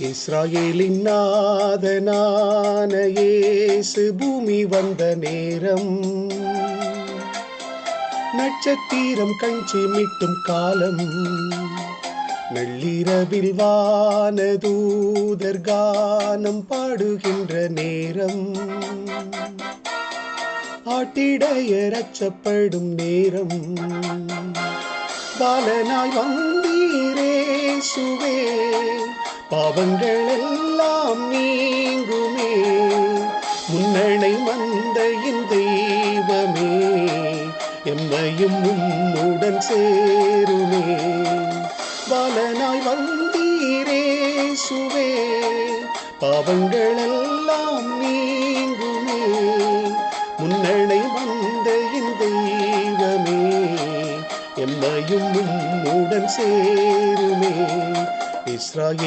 இஸ்ராயேலின் நாதனான இயேசு பூமி வந்த நேரம், நட்சத்திரம் கண் சிமிட்டும் காலம், நள்ளிரவில் வானதூதர் கானம் பாடுகின்ற நேரம், ஆட்டிடையர் அச்சப்படும் நேரம், பாலனாய் வந்தீரேசுவே, பாவங்கள் எல்லாம் நீங்குமே, முன்னணை மந்தையின் தெய்வமே, எம்மையும் உம்முடன் சேருமே. பாலனாய் வந்தீரேசுவே, பாவங்கள் எல்லாம் நீங்குமே, முன்னணை மந்தையின் தெய்வமே, எம்மையும் உம்முடன் சேருமே. இஸ்ராயேல்